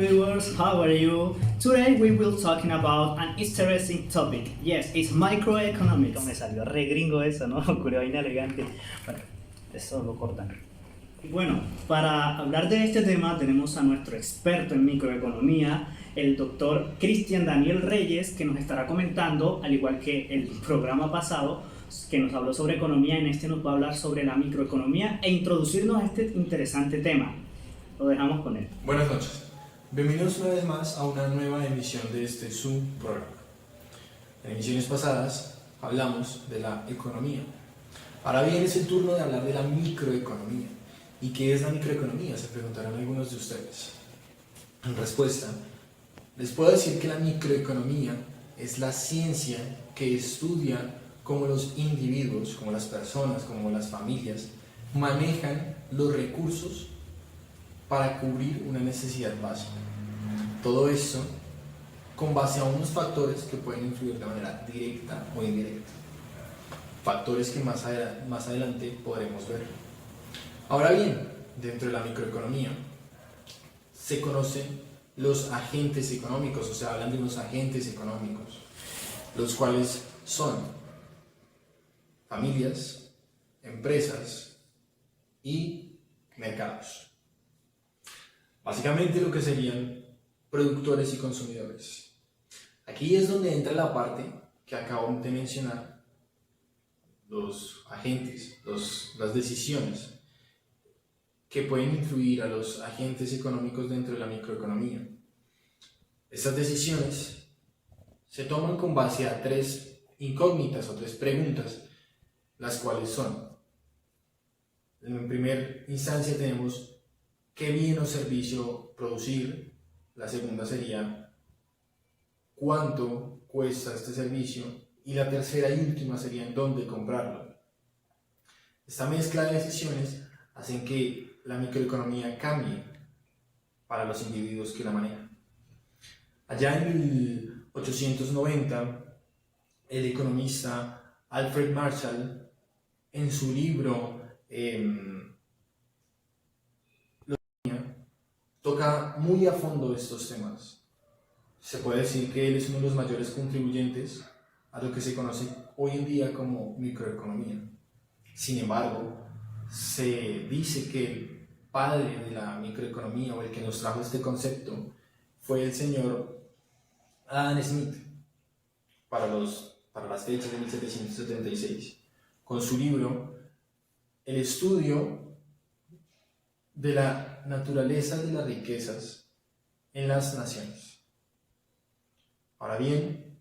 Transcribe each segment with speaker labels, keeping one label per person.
Speaker 1: viewers, how are you? Today we will talking about an interesting topic. Yes, it's microeconomics. Me salió re gringo eso, ¿no? Vaina elegante. Bueno, eso lo cortan. Y bueno, para hablar de este tema tenemos a nuestro experto en microeconomía, el doctor Cristian Daniel Reyes, que nos estará comentando, al igual que el programa pasado, que nos habló sobre economía, en este nos va a hablar sobre la microeconomía e introducirnos a este interesante tema. Lo dejamos con él.
Speaker 2: Buenas noches. Bienvenidos una vez más a una nueva emisión de este su programa. En emisiones pasadas hablamos de la economía. Ahora bien es el turno de hablar de la microeconomía. ¿Y qué es la microeconomía? Se preguntarán algunos de ustedes. En respuesta, les puedo decir que la microeconomía es la ciencia que estudia cómo los individuos, como las personas, como las familias, manejan los recursos para cubrir una necesidad básica. Todo esto con base a unos factores que pueden influir de manera directa o indirecta. Factores que más adelante podremos ver. Ahora bien, dentro de la microeconomía se conocen los agentes económicos, o sea, hablan de unos agentes económicos, los cuales son familias, empresas y mercados. Básicamente lo que serían productores y consumidores. Aquí es donde entra la parte que acabo de mencionar, los agentes, las decisiones que pueden influir a los agentes económicos dentro de la microeconomía. Estas decisiones se toman con base a tres incógnitas o tres preguntas, las cuales son, en primera instancia tenemos qué bien o servicio producir. La segunda sería cuánto cuesta este servicio. Y la tercera y última sería en dónde comprarlo. Esta mezcla de decisiones hacen que la microeconomía cambie para los individuos que la manejan. Allá en 1890, el economista Alfred Marshall, en su libro toca muy a fondo estos temas. Se puede decir que él es uno de los mayores contribuyentes a lo que se conoce hoy en día como microeconomía. Sin embargo, se dice que el padre de la microeconomía o el que nos trajo este concepto fue el señor Adam Smith para las fechas de 1776, con su libro El estudio de la naturaleza de las riquezas en las naciones. Ahora bien,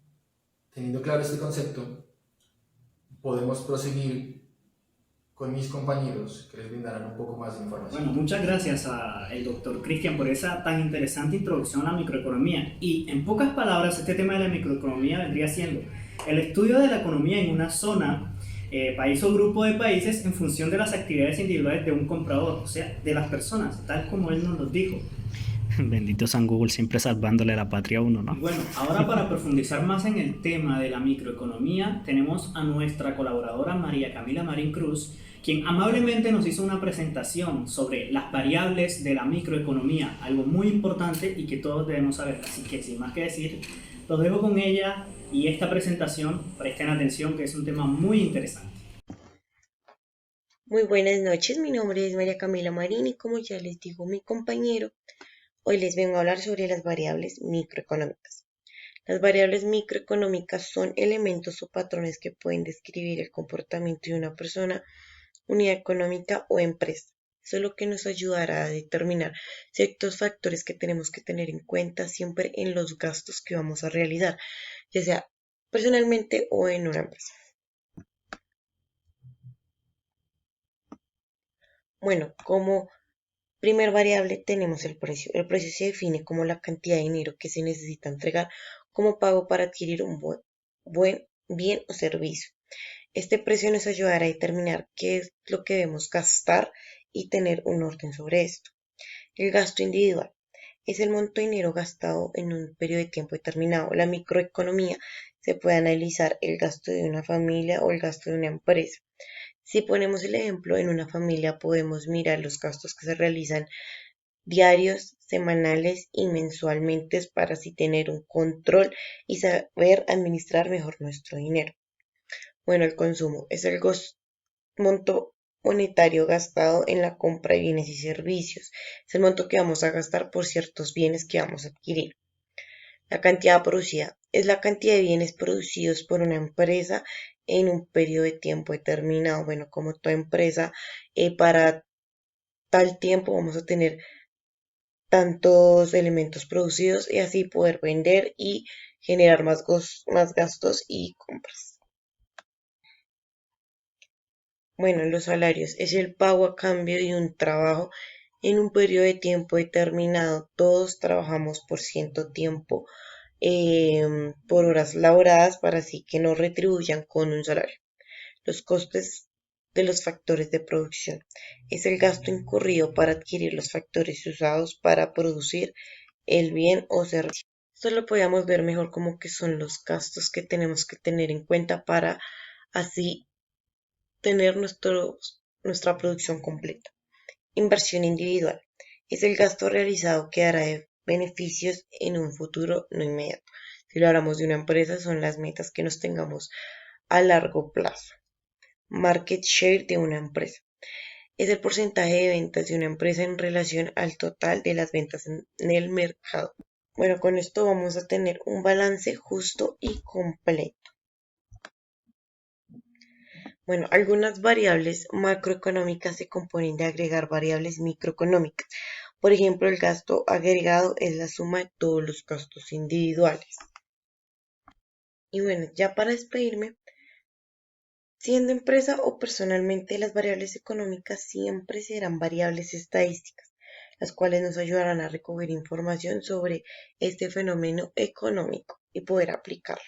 Speaker 2: teniendo claro este concepto, podemos proseguir con mis compañeros que les brindarán un poco más de información.
Speaker 1: Bueno, muchas gracias al doctor Cristian por esa tan interesante introducción a la microeconomía. Y en pocas palabras, este tema de la microeconomía vendría siendo el estudio de la economía en una zona, país o grupo de países en función de las actividades individuales de un comprador, o sea, de las personas, tal como él nos lo dijo.
Speaker 3: Bendito San Google, siempre salvándole la patria a uno, ¿no?
Speaker 1: Bueno, ahora para profundizar más en el tema de la microeconomía, tenemos a nuestra colaboradora María Camila Marín Cruz, quien amablemente nos hizo una presentación sobre las variables de la microeconomía, algo muy importante y que todos debemos saber. Así que sin más que decir, los dejo con ella y esta presentación, presten atención que es un tema muy interesante.
Speaker 4: Muy buenas noches, mi nombre es María Camila Marín y como ya les dijo mi compañero, hoy les vengo a hablar sobre las variables microeconómicas. Las variables microeconómicas son elementos o patrones que pueden describir el comportamiento de una persona, unidad económica o empresa. Eso es lo que nos ayudará a determinar ciertos factores que tenemos que tener en cuenta siempre en los gastos que vamos a realizar, ya sea personalmente o en una empresa. Bueno, como primer variable tenemos el precio. El precio se define como la cantidad de dinero que se necesita entregar como pago para adquirir un buen bien o servicio. Este precio nos ayudará a determinar qué es lo que debemos gastar y tener un orden sobre esto. El gasto individual es el monto de dinero gastado en un periodo de tiempo determinado. La microeconomía se puede analizar el gasto de una familia o el gasto de una empresa. Si ponemos el ejemplo en una familia, podemos mirar los gastos que se realizan diarios, semanales y mensualmente para así tener un control y saber administrar mejor nuestro dinero. Bueno, el consumo es el monto monetario gastado en la compra de bienes y servicios. Es el monto que vamos a gastar por ciertos bienes que vamos a adquirir. La cantidad producida es la cantidad de bienes producidos por una empresa en un periodo de tiempo determinado. Bueno, como toda empresa, para tal tiempo vamos a tener tantos elementos producidos y así poder vender y generar más gastos y compras. Bueno, los salarios es el pago a cambio de un trabajo en un periodo de tiempo determinado. Todos trabajamos por cierto tiempo, por horas laboradas para así que nos retribuyan con un salario. Los costes de los factores de producción es el gasto incurrido para adquirir los factores usados para producir el bien o servicio. Esto lo podemos ver mejor como que son los gastos que tenemos que tener en cuenta para así tener nuestra producción completa. Inversión individual es el gasto realizado que dará beneficios en un futuro no inmediato. Si lo hablamos de una empresa, son las metas que nos tengamos a largo plazo. Market share de una empresa es el porcentaje de ventas de una empresa en relación al total de las ventas en el mercado. Bueno, con esto vamos a tener un balance justo y completo. Bueno, algunas variables macroeconómicas se componen de agregar variables microeconómicas. Por ejemplo, el gasto agregado es la suma de todos los gastos individuales. Y bueno, ya para despedirme, siendo empresa o personalmente, las variables económicas siempre serán variables estadísticas, las cuales nos ayudarán a recoger información sobre este fenómeno económico y poder aplicarlo.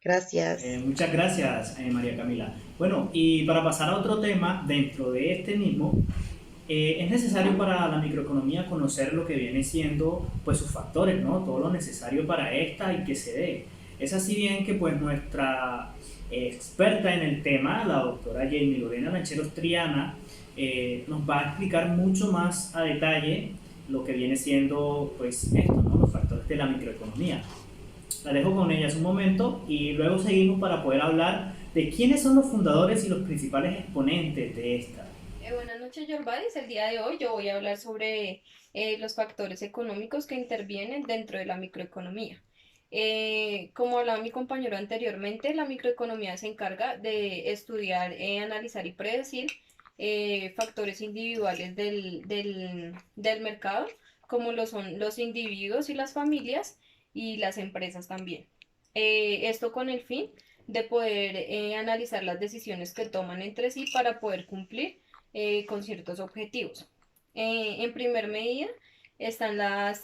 Speaker 4: Gracias.
Speaker 1: Muchas gracias, María Camila. Bueno, y para pasar a otro tema, dentro de este mismo, es necesario para la microeconomía conocer lo que viene siendo pues sus factores, ¿no? Todo lo necesario para esta y que se dé. Es así bien que pues nuestra experta en el tema, la doctora Jamie Lorena Lancheros Triana, nos va a explicar mucho más a detalle lo que viene siendo pues esto, ¿no? Los factores de la microeconomía. La dejo con ellas un momento y luego seguimos para poder hablar de quiénes son los fundadores y los principales exponentes de esta.
Speaker 5: Buenas noches, Jorvadis. El día de hoy yo voy a hablar sobre los factores económicos que intervienen dentro de la microeconomía. Como hablaba mi compañero anteriormente, la microeconomía se encarga de estudiar, analizar y predecir factores individuales del mercado, como lo son los individuos y las familias y las empresas también. Esto con el fin de poder analizar las decisiones que toman entre sí para poder cumplir con ciertos objetivos. En primer medida están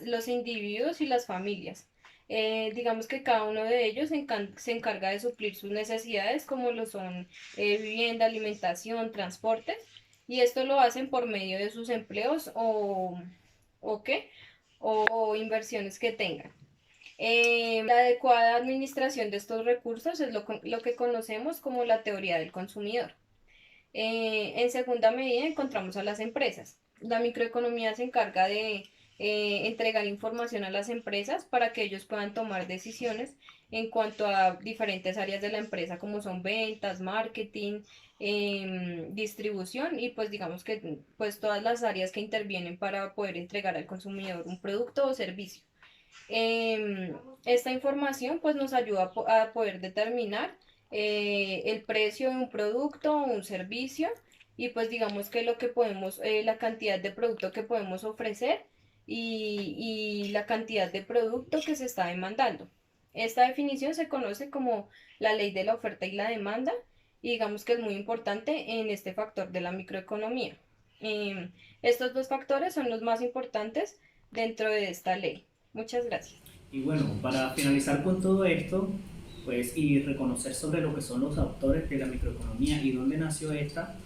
Speaker 5: los individuos y las familias. Digamos que cada uno de ellos se encarga de suplir sus necesidades como lo son vivienda, alimentación, transportes, y esto lo hacen por medio de sus empleos o inversiones que tengan. La adecuada administración de estos recursos es lo que conocemos como la teoría del consumidor. En segunda medida encontramos a las empresas. La microeconomía se encarga de entregar información a las empresas para que ellos puedan tomar decisiones en cuanto a diferentes áreas de la empresa como son ventas, marketing, distribución y pues digamos que pues todas las áreas que intervienen para poder entregar al consumidor un producto o servicio. Esta información pues nos ayuda a poder determinar el precio de un producto o un servicio y pues digamos que lo que podemos, la cantidad de producto que podemos ofrecer y la cantidad de producto que se está demandando. Esta definición se conoce como la ley de la oferta y la demanda y digamos que es muy importante en este factor de la microeconomía. Estos dos factores son los más importantes dentro de esta ley. Muchas gracias.
Speaker 1: Y bueno, para finalizar con todo esto, pues, y reconocer sobre lo que son los autores de la microeconomía y dónde nació esta,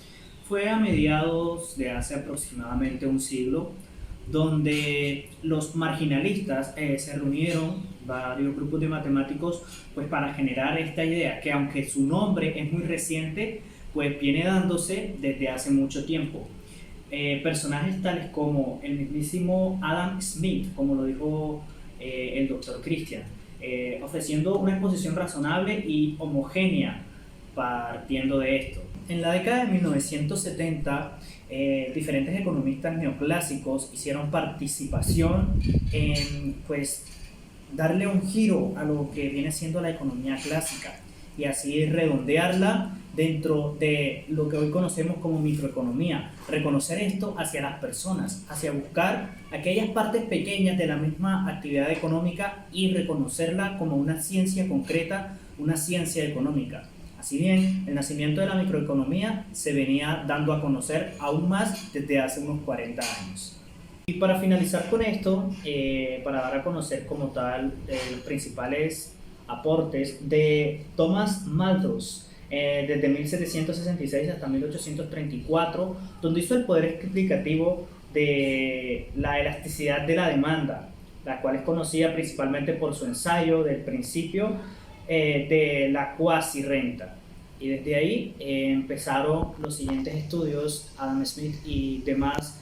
Speaker 1: fue a mediados de hace aproximadamente un siglo, donde los marginalistas se reunieron, varios grupos de matemáticos, pues para generar esta idea, que aunque su nombre es muy reciente, pues viene dándose desde hace mucho tiempo. personajes tales como el mismísimo Adam Smith, como lo dijo el doctor Christian, ofreciendo una exposición razonable y homogénea partiendo de esto. En la década de 1970, diferentes economistas neoclásicos hicieron participación en darle un giro a lo que viene siendo la economía clásica y así redondearla dentro de lo que hoy conocemos como microeconomía. Reconocer esto hacia las personas, hacia buscar aquellas partes pequeñas de la misma actividad económica y reconocerla como una ciencia concreta, una ciencia económica. Así bien, el nacimiento de la microeconomía se venía dando a conocer aún más desde hace unos 40 años. Y para finalizar con esto, para dar a conocer como tal los principales aportes de Thomas Malthus, desde 1766 hasta 1834, donde hizo el poder explicativo de la elasticidad de la demanda, la cual es conocida principalmente por su ensayo del principio de la cuasi renta. Y desde ahí empezaron los siguientes estudios, Adam Smith y demás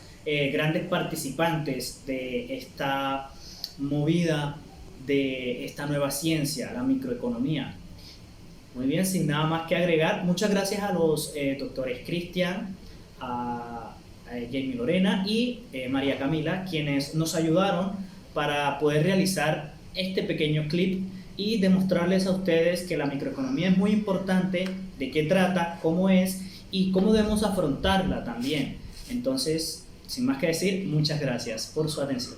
Speaker 1: grandes participantes de esta movida, de esta nueva ciencia, la microeconomía. Muy bien, sin nada más que agregar, muchas gracias a los doctores Cristian, a Jamie Lorena y María Camila, quienes nos ayudaron para poder realizar este pequeño clip y demostrarles a ustedes que la microeconomía es muy importante, de qué trata, cómo es y cómo debemos afrontarla también. Entonces, sin más que decir, muchas gracias por su atención.